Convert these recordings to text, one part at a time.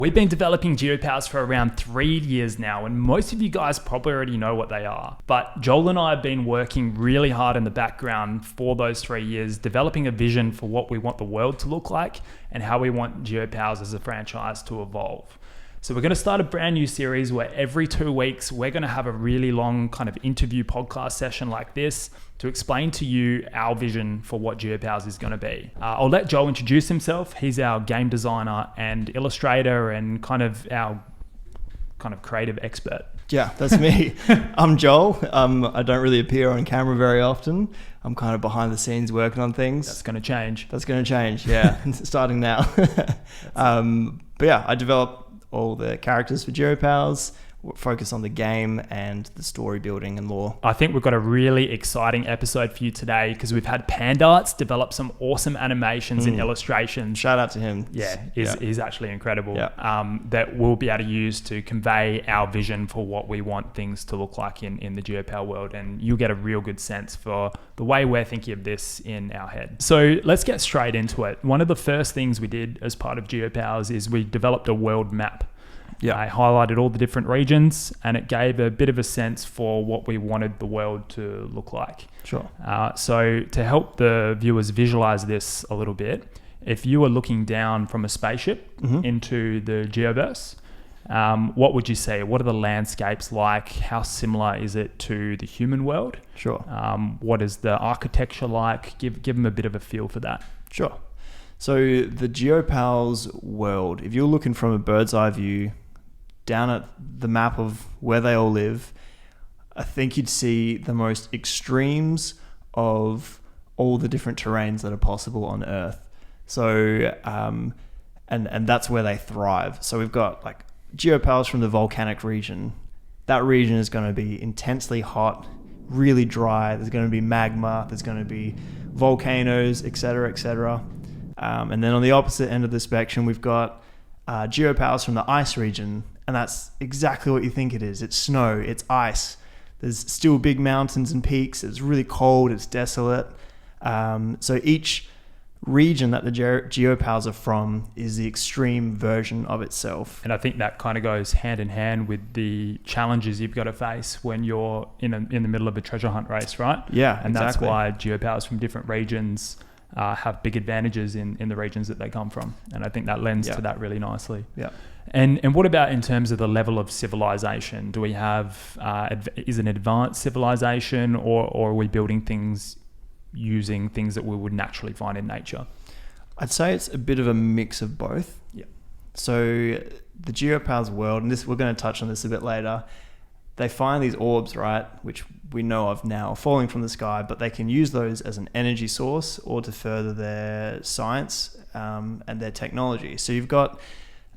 We've been developing Geopowers for around 3 years now, and most of you guys probably already know what they are. But Joel and I have been working really hard in the background for those 3 years, developing a vision for what we want the world to look like and how we want Geopowers as a franchise to evolve. So we're going to start a brand new series where every 2 weeks, we're going to have a really long kind of interview podcast session like this to explain to you our vision for what Geopowers is going to be. I'll let Joel introduce himself. He's our game designer and illustrator and kind of our creative expert. Yeah, that's me. I'm Joel. I don't really appear on camera very often. I'm kind of behind the scenes working on things. That's going to change. Yeah. Starting now. But yeah, I develop all the characters for Geopals, focus on the game and the story building and lore. I think we've got a really exciting episode for you today because we've had Pandarts develop some awesome animations and illustrations. Shout out to him. He's actually incredible. Yeah. That we'll be able to use to convey our vision for what we want things to look like in the Geopal world, and you'll get a real good sense for the way we're thinking of this in our head. So let's get straight into it. One of the first things we did as part of Geopals is we developed a world map. Yeah. I highlighted all the different regions and it gave a bit of a sense for what we wanted the world to look like. Sure. So to help the viewers visualize this a little bit, if you were looking down from a spaceship into the Geoverse, what would you see? What are the landscapes like? How similar is it to the human world? Sure. What is the architecture like? Give them a bit of a feel for that. Sure. So the Geopals world, if you're looking from a bird's eye view down at the map of where they all live, I think you'd see the most extremes of all the different terrains that are possible on Earth. So, and that's where they thrive. So we've got like Geopals from the volcanic region. That region is going to be intensely hot, really dry. There's going to be magma. There's going to be volcanoes, etc., etc. And then on the opposite end of the spectrum, we've got Geopals from the ice region. And that's exactly what you think it is. It's snow, it's ice. There's still big mountains and peaks. It's really cold, it's desolate. So each region that the Geopals are from is the extreme version of itself. And I think that kind of goes hand in hand with the challenges you've got to face when you're in the middle of a treasure hunt race, right? Yeah, and exactly. That's why Geopals from different regions have big advantages in the regions that they come from. And I think that lends to that really nicely. Yeah. And what about in terms of the level of civilization? Do we have, is it an advanced civilization or are we building things using things that we would naturally find in nature? I'd say it's a bit of a mix of both. Yeah. So the Geopals world, and this we're going to touch on this a bit later, they find these orbs, right, which we know of now, falling from the sky, but they can use those as an energy source or to further their science and their technology. So you've got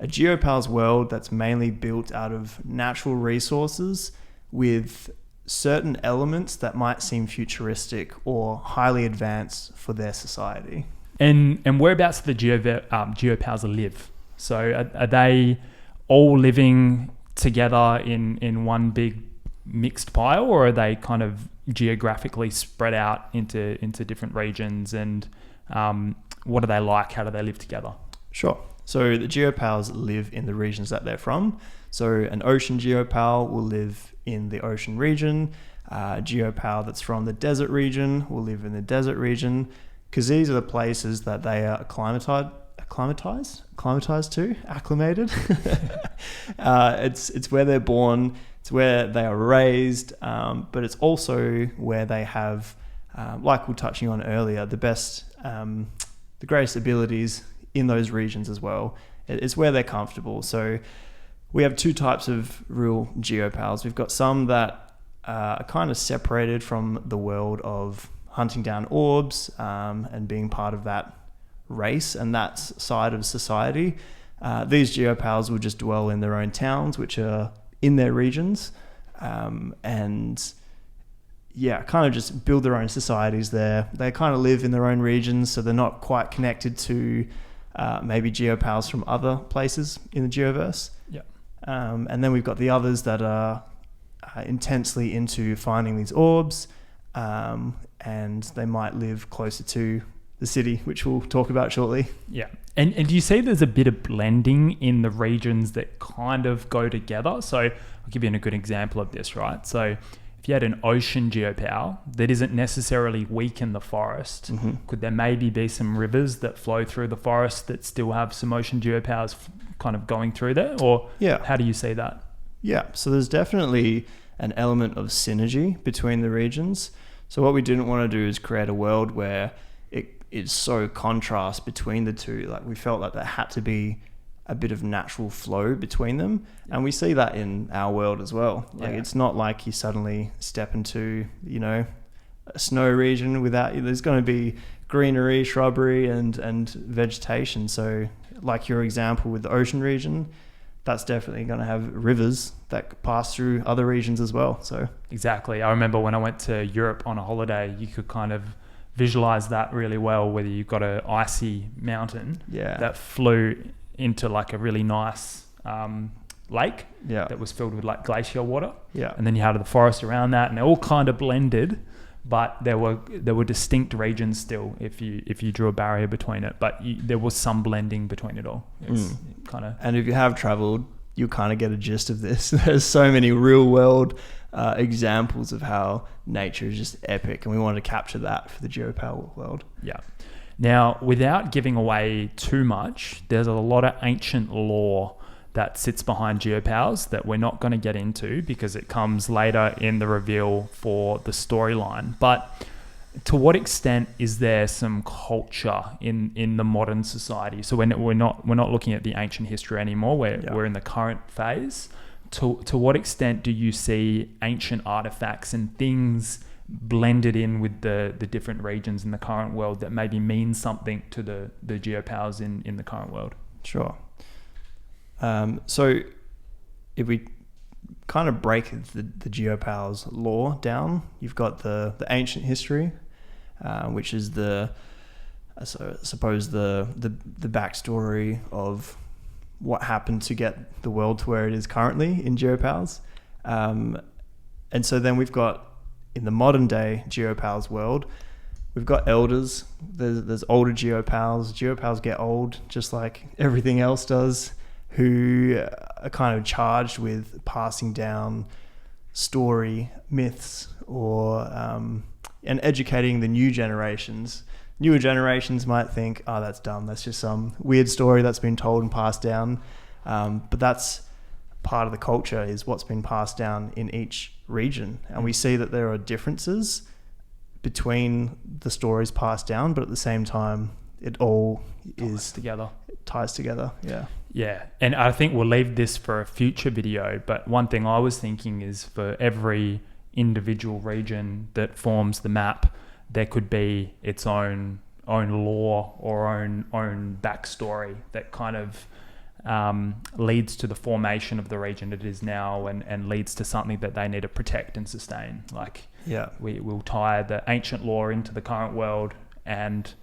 a Geopals world that's mainly built out of natural resources with certain elements that might seem futuristic or highly advanced for their society. And whereabouts do the Geopals live? So are they all living together in one big mixed pile, or are they kind of geographically spread out into different regions? And what are they like? How do they live together? Sure. So the Geopals live in the regions that they're from. So an ocean Geopal will live in the ocean region. A Geopal that's from the desert region will live in the desert region, because these are the places that they are acclimatized to, acclimated. It's where they're born, it's where they are raised, but it's also where they have, like we were touching on earlier, the greatest abilities in those regions as well. It's where they're comfortable. So we have 2 types of real Geopals. We've got some that are kind of separated from the world of hunting down orbs and being part of that race and that side of society. These Geopals will just dwell in their own towns, which are in their regions, and kind of just build their own societies there. They kind of live in their own regions, so they're not quite connected to maybe Geopals from other places in the Geoverse. Yeah. And then we've got the others that are intensely into finding these orbs, and they might live closer to the the city, which we'll talk about shortly. Yeah. And do you see there's a bit of blending in the regions that kind of go together? So I'll give you a good example of this, right? So if you had an ocean geopal that isn't necessarily weak in the forest, could there maybe be some rivers that flow through the forest that still have some ocean geopals kind of going through there? Or how do you see that? Yeah, so there's definitely an element of synergy between the regions. So what we didn't want to do is create a world where it's so contrast between the two. Like, we felt like there had to be a bit of natural flow between them, and we see that in our world as well. Like, it's not like you suddenly step into, you know, a snow region without, there's going to be greenery, shrubbery, and vegetation. So like your example with the ocean region, that's definitely going to have rivers that pass through other regions as well. So exactly. I remember when I went to Europe on a holiday, you could kind of visualize that really well, whether you've got an icy mountain that flew into like a really nice lake that was filled with like glacier water, and then you had the forest around that, and they all kind of blended, but there were distinct regions still if you drew a barrier between it, but there was some blending between it all. It's kind of, and if you have traveled, you kind of get a gist of this. There's so many real world examples of how nature is just epic, and we wanted to capture that for the Geopal world. Yeah. Now, without giving away too much, there's a lot of ancient lore that sits behind Geopals that we're not going to get into because it comes later in the reveal for the storyline. But to what extent is there some culture in the modern society? So we're not looking at the ancient history anymore. We're in the current phase. To what extent do you see ancient artifacts and things blended in with the different regions in the current world that maybe mean something to the Geopals in the current world? Sure. So if we kind of break the Geopals lore down, you've got the ancient history, which is the backstory of what happened to get the world to where it is currently in Geopals. And so then we've got, in the modern day Geopals world, we've got elders. There's older Geopals. Geopals get old, just like everything else does, who are kind of charged with passing down story, myths, or and educating the new generations. Newer generations might think, oh, that's dumb. That's just some weird story that's been told and passed down. But that's part of the culture, is what's been passed down in each region. And we see that there are differences between the stories passed down, but at the same time, it all ties together. Yeah. And I think we'll leave this for a future video, but one thing I was thinking is, for every individual region that forms the map, there could be its own lore or own backstory that kind of leads to the formation of the region it is now, and leads to something that they need to protect and sustain. Like, we'll tie the ancient lore into the current world, and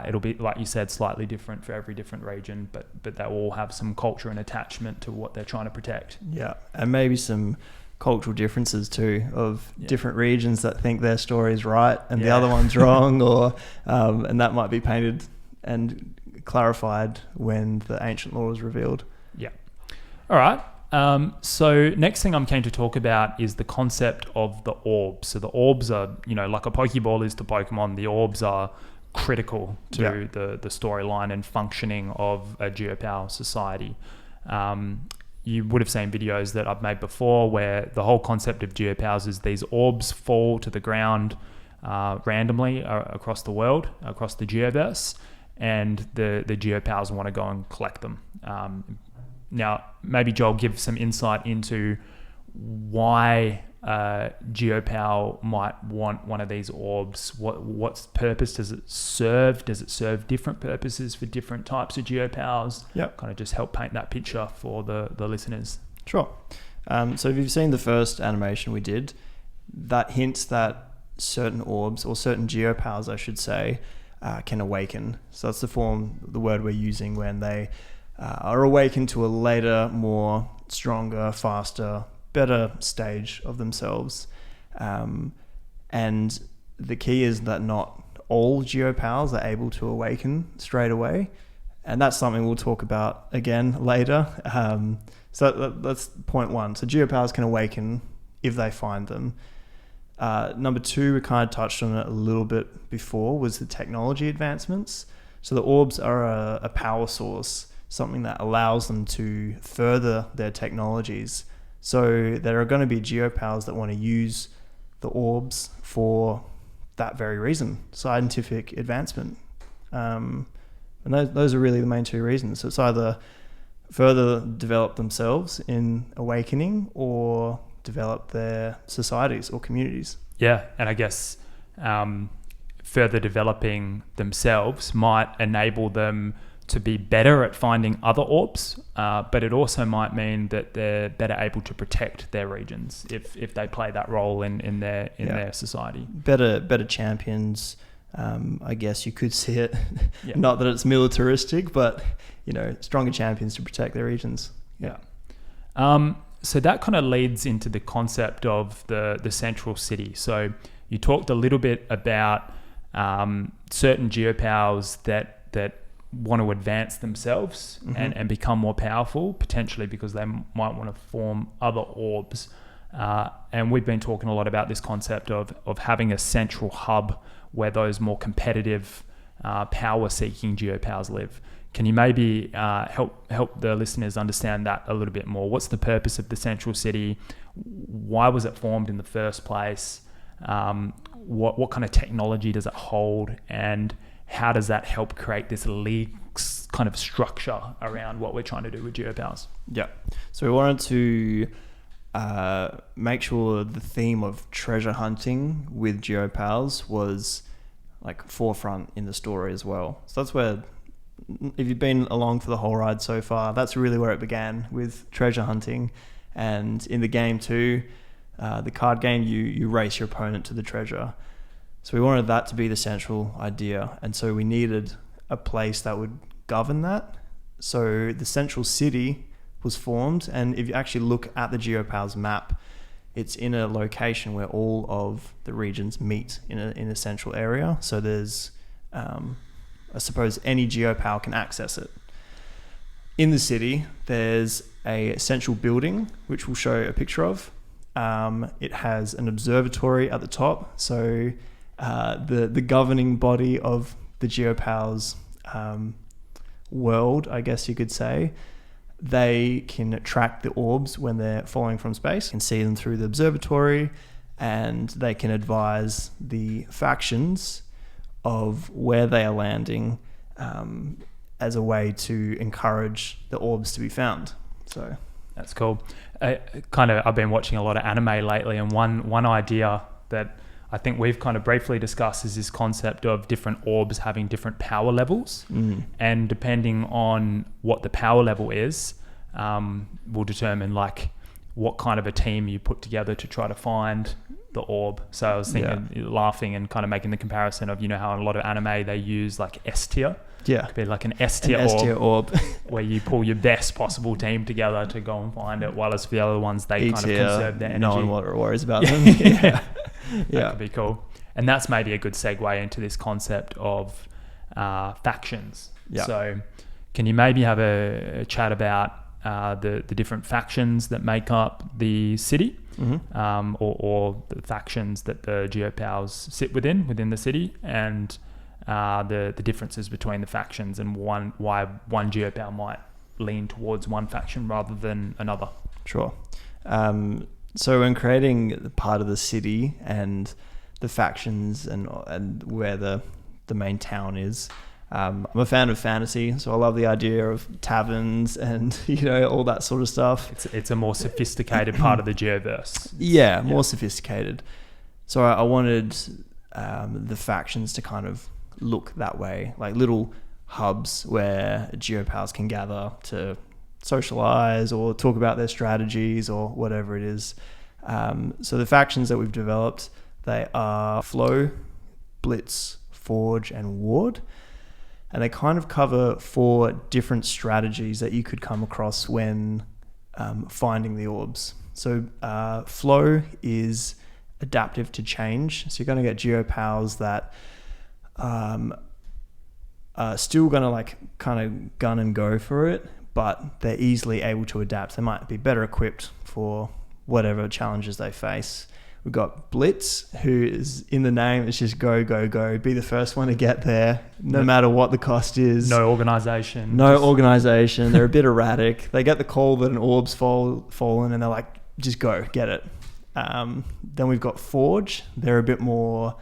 it'll be, like you said, slightly different for every different region, but they all have some culture and attachment to what they're trying to protect. Yeah, and maybe some cultural differences too, of different regions that think their story is right and the other one's wrong, or and that might be painted and clarified when the ancient lore is revealed. Yeah. All right. So next thing I'm keen to talk about is the concept of the orbs. So the orbs are, like a Pokeball is to Pokemon, the orbs are critical to the storyline and functioning of a Geopal society. You would have seen videos that I've made before where the whole concept of Geopals is these orbs fall to the ground randomly across the world, across the Geoverse, and the Geopals want to go and collect them. Now, maybe Joel, give some insight into why Geopal might want one of these orbs. What purpose does it serve? Does it serve different purposes for different types of Geopals? Kind of just help paint that picture for the listeners. Sure. So if you've seen the first animation we did, that hints that certain orbs, or certain Geopals I should say, can awaken. So that's the word we're using when they are awakened to a later, more stronger, faster, better stage of themselves. And the key is that not all Geopals are able to awaken straight away. And that's something we'll talk about again later. So that's point one. So Geopals can awaken if they find them. Number two, we kind of touched on it a little bit before, was the technology advancements. So the orbs are a power source, something that allows them to further their technologies. So there are going to be Geopals that want to use the orbs for that very reason, scientific advancement. And those are really the main two reasons. So it's either further develop themselves in awakening or develop their societies or communities. Yeah, and I guess further developing themselves might enable them to be better at finding other orbs, but it also might mean that they're better able to protect their regions if they play that role in their society. Better champions. I guess you could see it. Yeah. Not that it's militaristic, but stronger champions to protect their regions. Yeah. So that kind of leads into the concept of the central city. So you talked a little bit about certain Geopals that want to advance themselves and become more powerful, potentially because they might want to form other orbs. And we've been talking a lot about this concept of having a central hub where those more competitive, power-seeking Geopals live. Can you maybe help the listeners understand that a little bit more? What's the purpose of the central city? Why was it formed in the first place? What kind of technology does it hold? And how does that help create this league kind of structure around what we're trying to do with Geopals? Yeah. So we wanted to make sure the theme of treasure hunting with Geopals was like forefront in the story as well. So that's where, if you've been along for the whole ride so far, that's really where it began, with treasure hunting. And in the game too, the card game, you race your opponent to the treasure. So we wanted that to be the central idea. And so we needed a place that would govern that. So the central city was formed. And if you actually look at the Geopals map, it's in a location where all of the regions meet in a central area. So there's, I suppose any Geopal can access it. In the city, there's a central building, which we'll show a picture of. It has an observatory at the top. So the governing body of the Geopals world, I guess you could say, they can track the orbs when they're falling from space, can see them through the observatory, and they can advise the factions of where they are landing as a way to encourage the orbs to be found. So that's cool. I've been watching a lot of anime lately, and one idea that I think we've kind of briefly discussed is this concept of different orbs having different power levels. And depending on what the power level is, will determine like what kind of a team you put together to try to find the orb. So I was thinking, laughing and kind of making the comparison of, how in a lot of anime they use like S tier. Yeah. It could be like an S tier orb where you pull your best possible team together to go and find it, while as for the other ones, they kind of conserve their energy. No one worries about them. Yeah. That could be cool. And that's maybe a good segue into this concept of factions. Yeah. So can you maybe have a chat about the different factions that make up the city, or the factions that the Geopals sit within the city, and the differences between the factions, and why one Geopal might lean towards one faction rather than another? Sure. So when creating part of the city and the factions and where the main town is, I'm a fan of fantasy, so I love the idea of taverns and all that sort of stuff. It's a more sophisticated part of the Geoverse. Yeah, more sophisticated. So I wanted the factions to kind of look that way, like little hubs where Geopals can gather to socialize or talk about their strategies or whatever it is. So the factions that we've developed, they are Flow, Blitz, Forge, and Ward. And they kind of cover 4 different strategies that you could come across when finding the orbs. So Flow is adaptive to change. So you're going to get Geopals that are still going to like kind of gun and go for it, but they're easily able to adapt. They might be better equipped for whatever challenges they face. We've got Blitz, who is in the name. It's just go, go, go. Be the first one to get there, no matter what the cost is. No organization. They're a bit erratic. They get the call that an orb's fallen, and they're like, just go, get it. Then we've got Forge. They're a bit more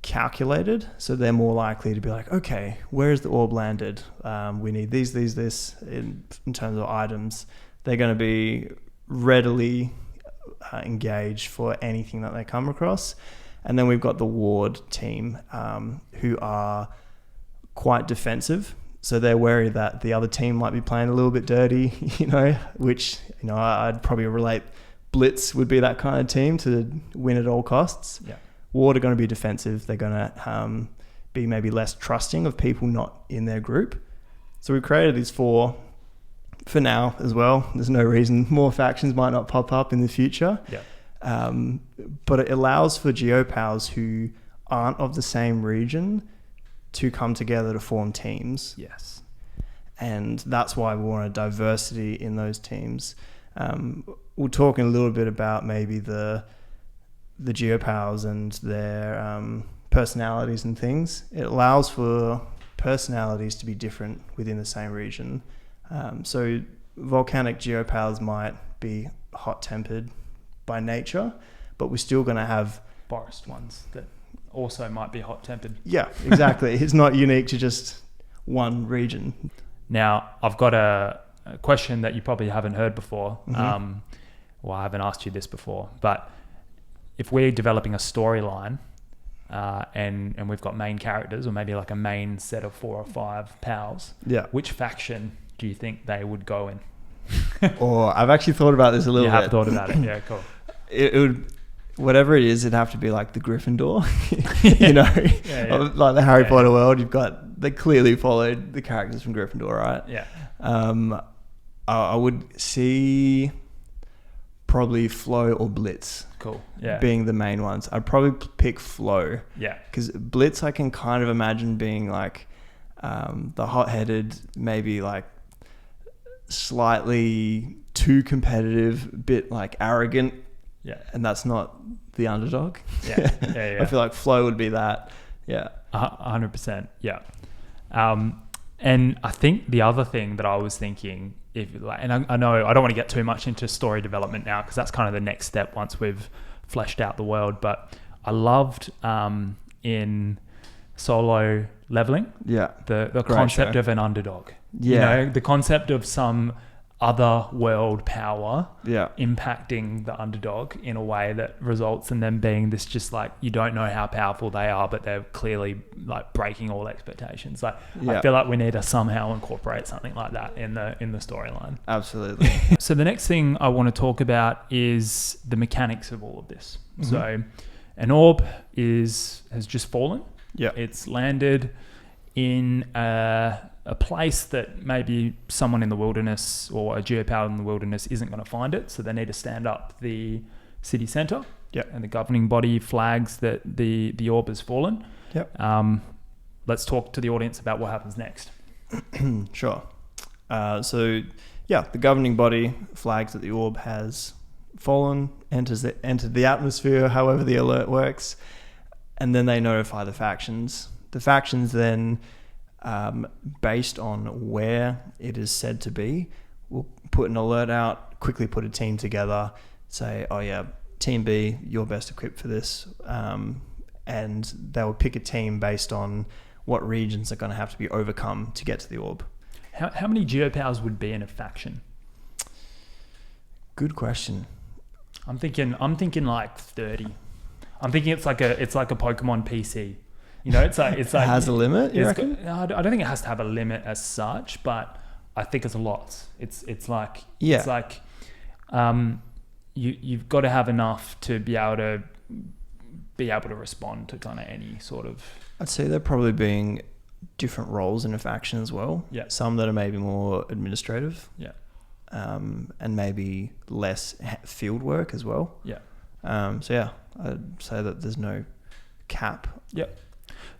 calculated, so they're more likely to be like, okay, where is the orb landed? We need this in terms of items. They're going to be readily engaged for anything that they come across. And then we've got the Ward team, who are quite defensive, so they're wary that the other team might be playing a little bit dirty, which I'd probably relate. Blitz would be that kind of team to win at all costs. Yeah. Ward are going to be defensive. They're going to be maybe less trusting of people not in their group. So we created these 4 for now as well. There's no reason more factions might not pop up in the future. Yeah. But it allows for Geopals who aren't of the same region to come together to form teams. Yes. And that's why we want a diversity in those teams. We'll talk in a little bit about maybe the Geopals and their personalities and things. It allows for personalities to be different within the same region. So volcanic Geopals might be hot-tempered by nature, but we're still going to have forest ones that also might be hot-tempered. Yeah, exactly. It's not unique to just one region. Now, I've got a question that you probably haven't heard before. Mm-hmm. Well, I haven't asked you this before, but if we're developing a storyline and we've got main characters, or maybe like a main set of 4 or 5 pals, which faction do you think they would go in? Or I've actually thought about this a little bit. You have thought about it? Yeah, cool. It would, whatever it is, it'd have to be like the Gryffindor, like the Harry Potter world. They clearly followed the characters from Gryffindor, right? Yeah. I would see probably Flow or Blitz. Cool. Yeah. Being the main ones. I'd probably pick Flow. Yeah. Because Blitz, I can kind of imagine being like the hot-headed, maybe like slightly too competitive, bit like arrogant. Yeah. And that's not the underdog. Yeah. Yeah. I feel like Flow would be that. Yeah. 100%. Yeah. And I think the other thing that I was thinking, and I know I don't want to get too much into story development now, because that's kind of the next step once we've fleshed out the world. But I loved in solo leveling, the concept of an underdog. Yeah, the concept of some other world power yeah, impacting the underdog in a way that results in them being this, just like, you don't know how powerful they are, but they're clearly like breaking all expectations. Like, yeah. I feel like we need to somehow incorporate something like that in the storyline. Absolutely. So the next thing I want to talk about is the mechanics of all of this. Mm-hmm. So an orb has just fallen. Yeah. It's landed in a place that maybe someone in the wilderness or a geopal in the wilderness isn't going to find it. So they need to stand up the city centre. Yep. And the governing body flags that the orb has fallen. Yep. Let's talk to the audience about what happens next. Sure. So the governing body flags that the orb has fallen, entered the atmosphere, however the alert works, and then they notify the factions. The factions then, based on where it is said to be, will put an alert out, quickly put a team together, say, oh yeah, Team B, you're best equipped for this, and they'll pick a team based on what regions are going to have to be overcome to get to the orb. How many geopowers would be in a faction? Good question. I'm thinking like 30. I'm thinking it's like a Pokemon PC. It's like it has a limit. You reckon? I don't think it has to have a limit as such, but I think it's a lot. It's like you've got to have enough to be able to respond to kind of any sort of. I'd say there probably being different roles in a faction as well. Yeah. Some that are maybe more administrative. Yeah. And maybe less field work as well. Yeah. I'd say that there's no cap. Yep.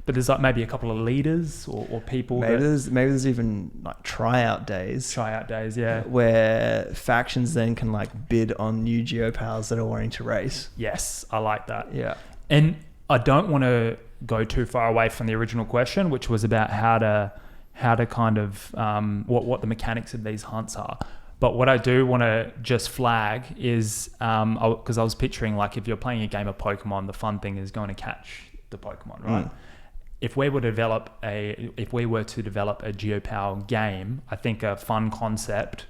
But there's like maybe a couple of leaders or people. Maybe there's even like tryout days. Tryout days, yeah. Where factions then can like bid on new Geopals that are wanting to race. Yes, I like that. Yeah. And I don't want to go too far away from the original question, which was about how to kind of what the mechanics of these hunts are. But what I do want to just flag is because I was picturing like if you're playing a game of Pokemon, the fun thing is going to catch the Pokemon, right? If we were to develop a Geopal game, I think a fun concept,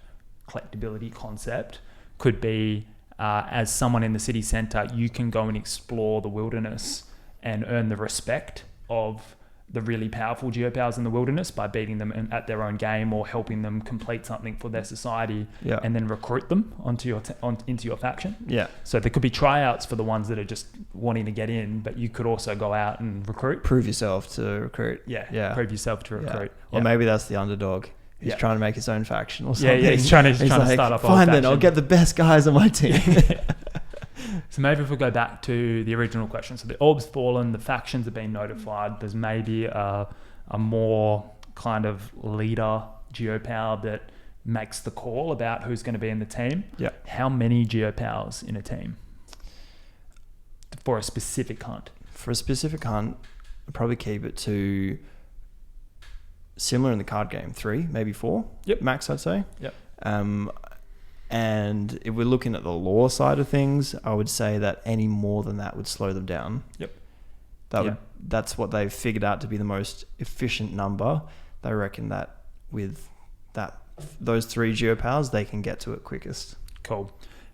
collectability concept, could be as someone in the city centre, you can go and explore the wilderness and earn the respect of the really powerful Geopals in the wilderness by beating them at their own game or helping them complete something for their society, and then recruit them into your faction. Yeah. So there could be tryouts for the ones that are just wanting to get in, but you could also go out and recruit. Prove yourself to recruit. Yeah. Prove yourself to recruit. Yeah. Or maybe that's the underdog. He's trying to make his own faction or something. Yeah, he's trying to start up. Fine then, I'll get the best guys on my team. So maybe if we go back to the original question. So the orb's fallen, the factions have been notified. There's maybe a more kind of leader Geopal that makes the call about who's going to be in the team. Yeah. How many Geopals in a team for a specific hunt? For a specific hunt, I'd probably keep it to similar in the card game, 3, maybe 4. Yep. Max, I'd say. Yep. And if we're looking at the lore side of things, I would say that any more than that would slow them down. Yep. That's what they've figured out to be the most efficient number. They reckon that with those 3 Geopals, they can get to it quickest. Cool.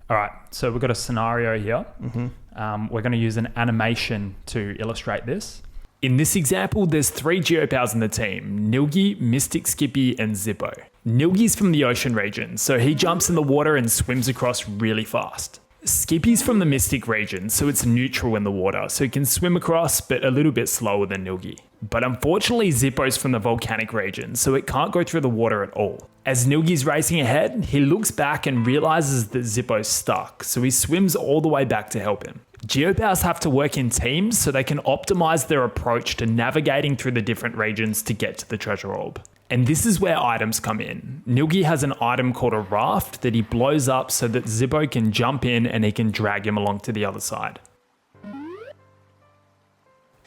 All right. So we've got a scenario here. Mm-hmm. We're going to use an animation to illustrate this. In this example, there's 3 Geopals in the team: Nilgi, Mystic Skippy, and Zippo. Nilgi's from the ocean region, so he jumps in the water and swims across really fast. Skippy's from the Mystic region, so it's neutral in the water, so he can swim across, but a little bit slower than Nilgi. But unfortunately, Zippo's from the volcanic region, so it can't go through the water at all. As Nilgi's racing ahead, he looks back and realizes that Zippo's stuck, so he swims all the way back to help him. Geopals have to work in teams so they can optimize their approach to navigating through the different regions to get to the treasure orb. And this is where items come in. Nilgi has an item called a raft that he blows up so that Zippo can jump in and he can drag him along to the other side.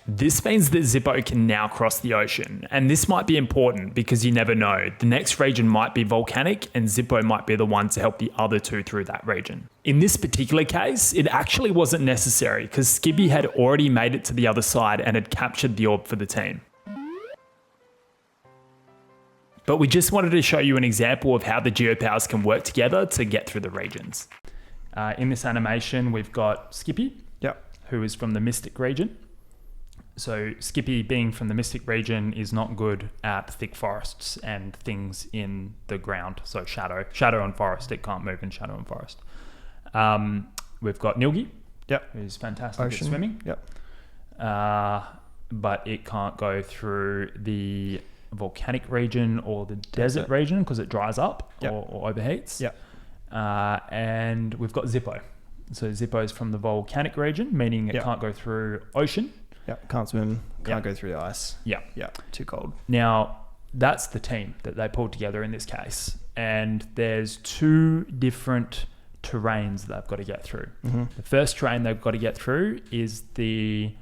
This means that Zippo can now cross the ocean, and this might be important because you never know. The next region might be volcanic and Zippo might be the one to help the other 2 through that region. In this particular case, it actually wasn't necessary because Skippy had already made it to the other side and had captured the orb for the team. But we just wanted to show you an example of how the Geopals can work together to get through the regions. In this animation, we've got Skippy, who is from the Mystic region. So Skippy, being from the Mystic region, is not good at thick forests and things in the ground. So shadow and forest, it can't move in shadow and forest. We've got Nilgi, who's fantastic at swimming. But it can't go through the volcanic region or the desert region because it dries up or overheats. And we've got Zippo. So Zippo is from the volcanic region, meaning it can't go through ocean. Can't swim, can't go through the ice. Too cold. Now, that's the team that they pulled together in this case. And there's 2 different terrains that they've got to get through. Mm-hmm. The first terrain they've got to get through is the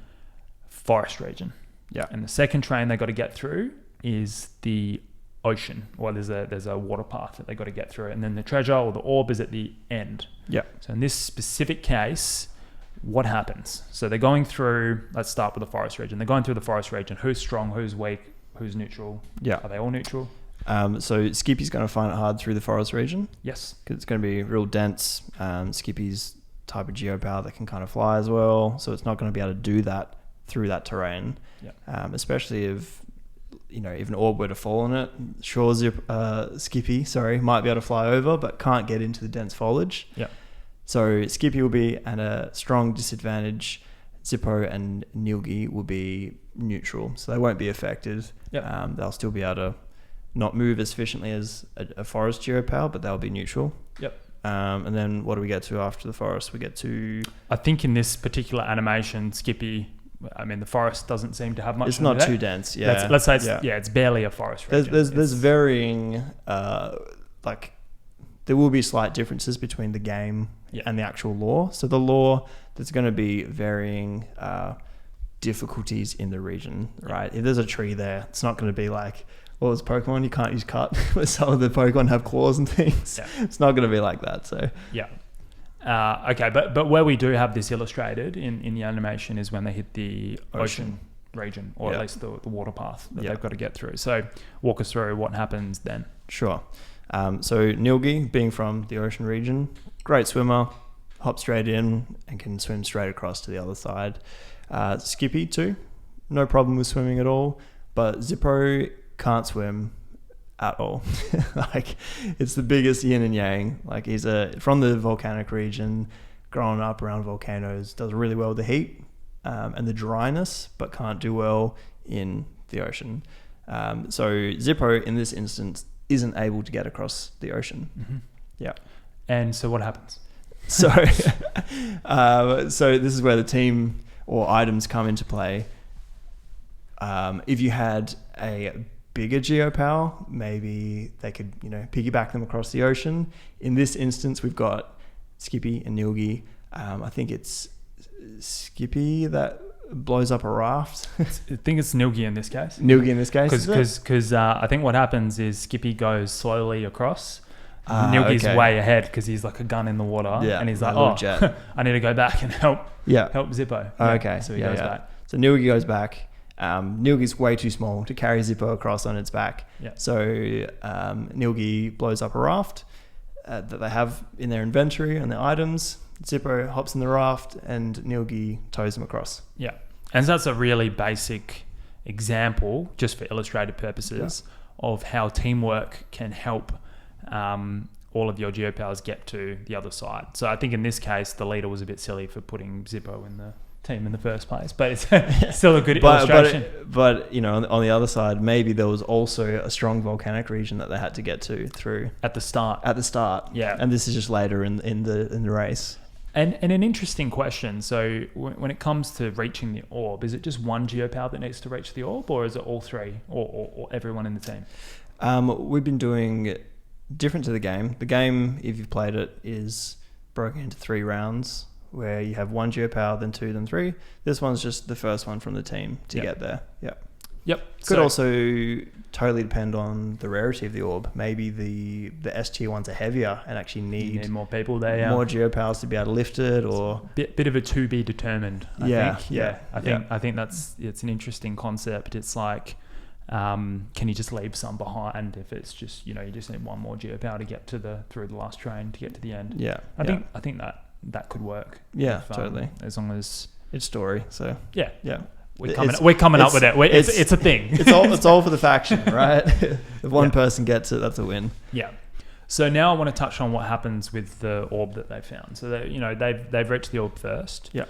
forest region. And the second terrain they've got to get through is the ocean, or there's a water path that they've got to get through. And then the treasure or the orb is at the end. So in this specific case, what happens? So they're going through, let's start with the forest region. They're going through the forest region. Who's strong, who's weak, who's neutral? Are they all neutral? So Skippy's going to find it hard through the forest region. Yes. Because it's going to be real dense. Skippy's type of Geopal that can kind of fly as well. So it's not going to be able to do that through that terrain. Especially if, if an orb were to fall on it. Sure, Skippy, might be able to fly over, but can't get into the dense foliage. So Skippy will be at a strong disadvantage. Zippo and Nilgi will be neutral, so they won't be affected. They'll still be able to not move as efficiently as a forest Geopal, but they'll be neutral. And then what do we get to after the forest? We get to... I think in this particular animation, Skippy I mean, the forest doesn't seem to have much. It's not too dense. Yeah. Let's say it's barely a forest region. There's varying, like, there will be slight differences between the game and the actual lore. So the lore, there's going to be varying difficulties in the region, right? If there's a tree there, it's not going to be like, well, it's Pokemon, you can't use cut. Some of the Pokemon have claws and things. Yeah. It's not going to be like that. So yeah. Okay, but where we do have this illustrated in the animation is when they hit the ocean region, or at least the water path that they've got to get through. So walk us through what happens then. Sure. So Nilgi, being from the ocean region, great swimmer, hops straight in and can swim straight across to the other side. Skippy too, no problem with swimming at all, but Zippo can't swim at all. Like, it's the biggest yin and yang. Like, he's from the volcanic region, growing up around volcanoes, does really well with the heat and the dryness, but can't do well in the ocean. So Zippo in this instance isn't able to get across the ocean. Mm-hmm. Yeah. And so what happens? So so this is where the team or items come into play. If you had a bigger Geopal, maybe they could, piggyback them across the ocean. In this instance, we've got Skippy and Nilgi. I think it's Skippy that blows up a raft. I think it's Nilgi in this case. Because I think what happens is Skippy goes slowly across. Nilgi's way ahead because he's like a gun in the water, and he's like, I need to go back and help Zippo. Okay. So he goes back. So Nilgi goes back. Nilgi's way too small to carry Zippo across on its back. Yeah. So Nilgi blows up a raft that they have in their inventory and their items. Zippo hops in the raft and Nilgi tows him across. Yeah. And so that's a really basic example, just for illustrative purposes, of how teamwork can help all of your Geopowers get to the other side. So I think in this case, the leader was a bit silly for putting Zippo in the team in the first place, but it's still a good illustration. But on the other side, maybe there was also a strong volcanic region that they had to get to through at the start. Yeah, and this is just later in the race. And an interesting question. So when it comes to reaching the orb, is it just one Geopower that needs to reach the orb, or is it all three, or everyone in the team? We've been doing different to the game. The game, if you've played it, is broken into 3 rounds where you have 1 Geopower, then 2, then 3. This one's just the first one from the team to get there. Yep. Could also totally depend on the rarity of the orb. Maybe the S tier ones are heavier and actually need more people there. More Geopowers to be able to lift it, or bit of a to be determined. I think. I think it's an interesting concept. It's like, can you just leave some behind if it's just you just need one more Geopower to get through the last train to get to the end. Yeah. I think that could work. Yeah, totally. As long as it's story. So yeah. We're coming up with it. It's a thing. It's all for the faction, right? If one person gets it, that's a win. Yeah. So now I want to touch on what happens with the orb that they found. So that, they've reached the orb first. Yeah.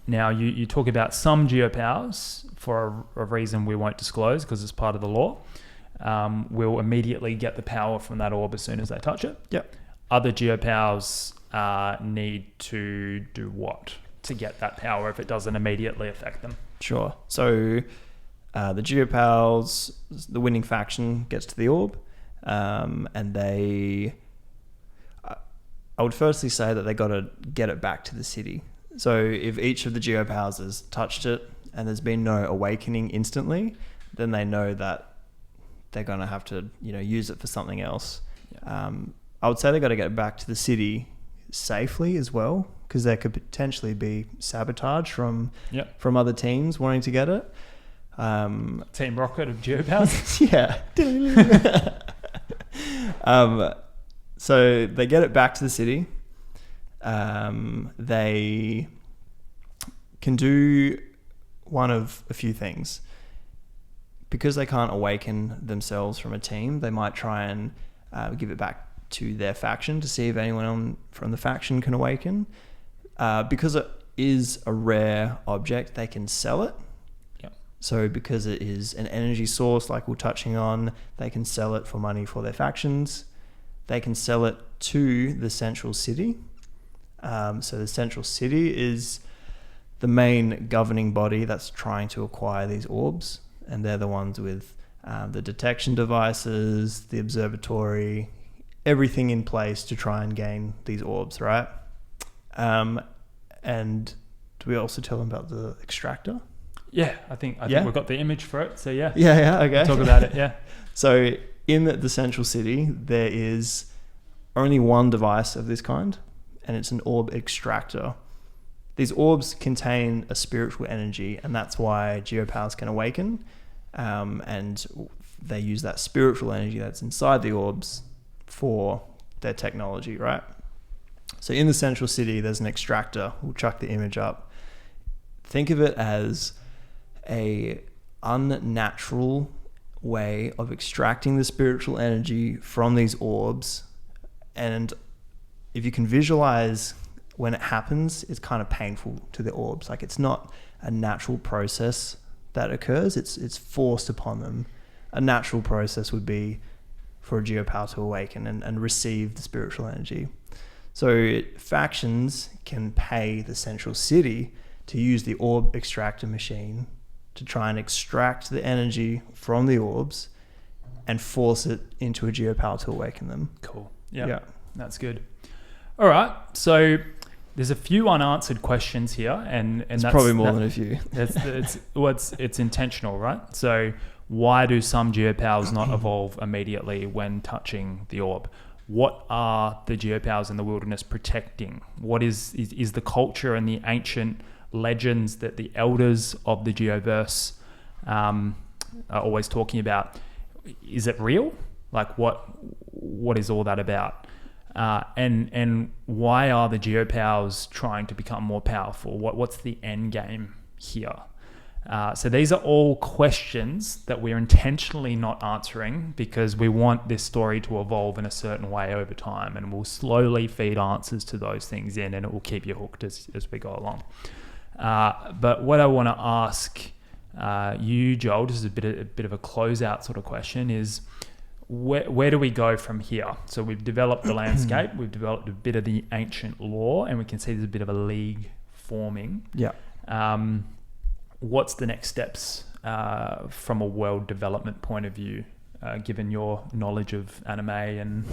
Now you talk about some Geopowers for a reason we won't disclose because it's part of the lore. Will immediately get the power from that orb as soon as they touch it. Yeah. Other Geopowers need to do what to get that power if it doesn't immediately affect them? Sure. So the Geopals, the winning faction, gets to the orb, and I would firstly say that they got to get it back to the city. So if each of the Geopals has touched it and there's been no awakening instantly, then they know that they're going to have to use it for something else. Yeah. I would say they got to get it back to the city safely as well, because there could potentially be sabotage from other teams wanting to get it. Team Rocket of Geopals. Yeah. So they get it back to the city. They can do one of a few things. Because they can't awaken themselves from a team, they might try and give it back to their faction to see if anyone from the faction can awaken. Because it is a rare object, they can sell it. Yep. So because it is an energy source, like we're touching on, they can sell it for money for their factions. They can sell it to the central city. So the central city is the main governing body that's trying to acquire these orbs, and they're the ones with the detection devices, the observatory, everything in place to try and gain these orbs, right? And do we also tell them about the extractor? Yeah, I think we've got the image for it. So yeah. Yeah, okay. Talk about it, yeah. So in the central city, there is only one device of this kind, and it's an orb extractor. These orbs contain a spiritual energy, and that's why Geopals can awaken. And they use that spiritual energy that's inside the orbs for their technology, right? So in the central city, there's an extractor. We'll chuck the image up. Think of it as a unnatural way of extracting the spiritual energy from these orbs. And if you can visualize when it happens, it's kind of painful to the orbs. Like, it's not a natural process that occurs. It's forced upon them. A natural process would be for a Geopal to awaken and receive the spiritual energy. So factions can pay the central city to use the orb extractor machine to try and extract the energy from the orbs and force it into a Geopal to awaken them. Cool. Yeah. That's good. All right. So there's a few unanswered questions here, and it's probably more than a few. It's intentional, right? So why do some Geopals not evolve immediately when touching the orb? What are the Geopals in the wilderness protecting? What is the culture and the ancient legends that the elders of the Geoverse are always talking about? Is it real? Like, what is all that about? And why are the Geopals trying to become more powerful? What's the end game here? So these are all questions that we're intentionally not answering because we want this story to evolve in a certain way over time, and we'll slowly feed answers to those things in, and it will keep you hooked as we go along. But what I want to ask you, Joel, this is a bit of a closeout sort of question, is where do we go from here? So we've developed the landscape, we've developed a bit of the ancient lore, and we can see there's a bit of a league forming. Yeah. What's the next steps from a world development point of view, given your knowledge of anime and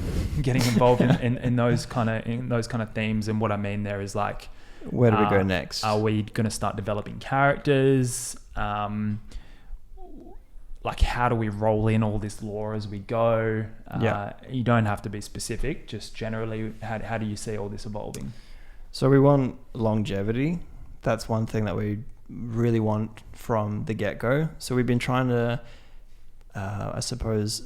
getting involved in those kind of themes? And what I mean there is, like, where do we go next? Are we going to start developing characters? Like, how do we roll in all this lore as we go? You don't have to be specific, just generally, how do you see all this evolving? So we want longevity. That's one thing that we really want from the get-go. So we've been trying to, I suppose,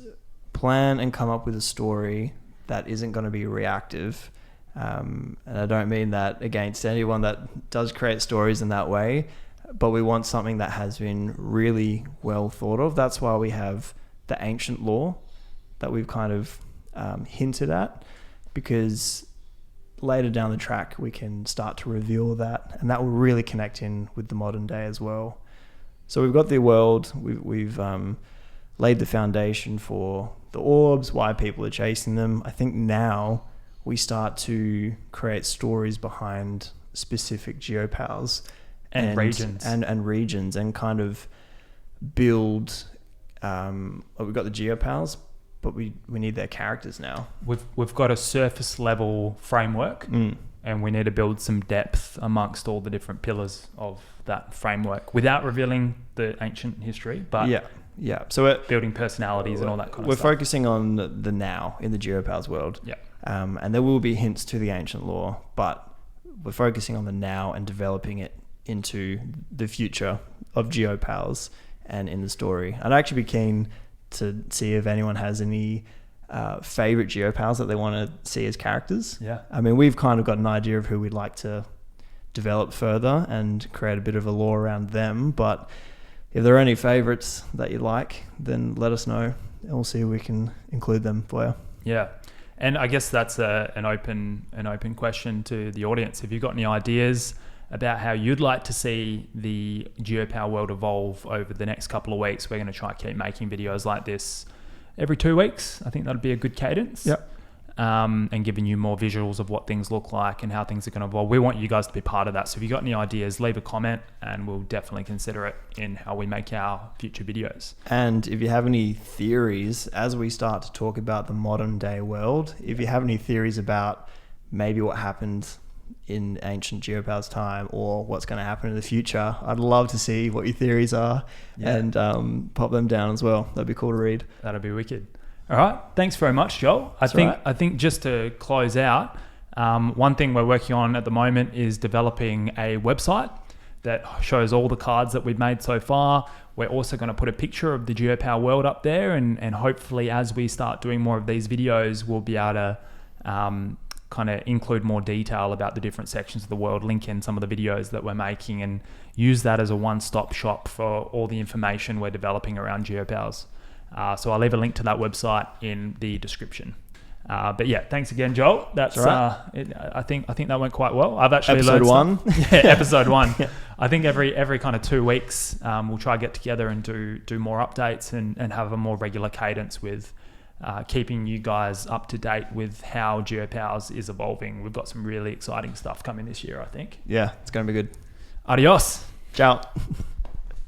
plan and come up with a story that isn't going to be reactive. And I don't mean that against anyone that does create stories in that way, but we want something that has been really well thought of. That's why we have the ancient lore that we've kind of hinted at, because later down the track we can start to reveal that, and that will really connect in with the modern day as well. So we've got the world, we've laid the foundation for the orbs, why people are chasing them. I think now we start to create stories behind specific Geopals and regions and kind of build. We've got the Geopals, but we need their characters now. We've got a surface level framework, and we need to build some depth amongst all the different pillars of that framework without revealing the ancient history. But yeah. So we're building personalities and all that kind of stuff. We're focusing on the now in the Geopals world. Yeah. And there will be hints to the ancient lore, but we're focusing on the now and developing it into the future of Geopals and in the story. I'd actually be keen to see if anyone has any favorite Geopals that they want to see as characters. Yeah. I mean, we've kind of got an idea of who we'd like to develop further and create a bit of a lore around them, but if there are any favorites that you like, then let us know and we'll see if we can include them for you. Yeah. And I guess that's an open question to the audience. Have you got any ideas about how you'd like to see the Geopal world evolve over the next couple of weeks? We're going to try to keep making videos like this every 2 weeks. I think that'd be a good cadence. Yep. and giving you more visuals of what things look like and how things are going to evolve. We want you guys to be part of that. So if you've got any ideas, leave a comment and we'll definitely consider it in how we make our future videos. And if you have any theories, as we start to talk about the modern day world, if you have any theories about maybe what happened in ancient Geopals time or what's going to happen in the future, I'd love to see what your theories are and pop them down as well. That'd be cool to read. That'd be wicked. All right. Thanks very much, Joel. I think just to close out, one thing we're working on at the moment is developing a website that shows all the cards that we've made so far. We're also going to put a picture of the Geopal world up there, and hopefully as we start doing more of these videos, we'll be able to kind of include more detail about the different sections of the world, link in some of the videos that we're making, and use that as a one-stop shop for all the information we're developing around Geopals. So I'll leave a link to that website in the description. But yeah, thanks again, Joel. That's I think that went quite well. I've actually episode learned 1. Episode 1. Yeah. I think every kind of 2 weeks we'll try to get together and do more updates and have a more regular cadence with keeping you guys up to date with how Geopowers is evolving. We've got some really exciting stuff coming this year, I think. Yeah, it's going to be good. Adios. Ciao.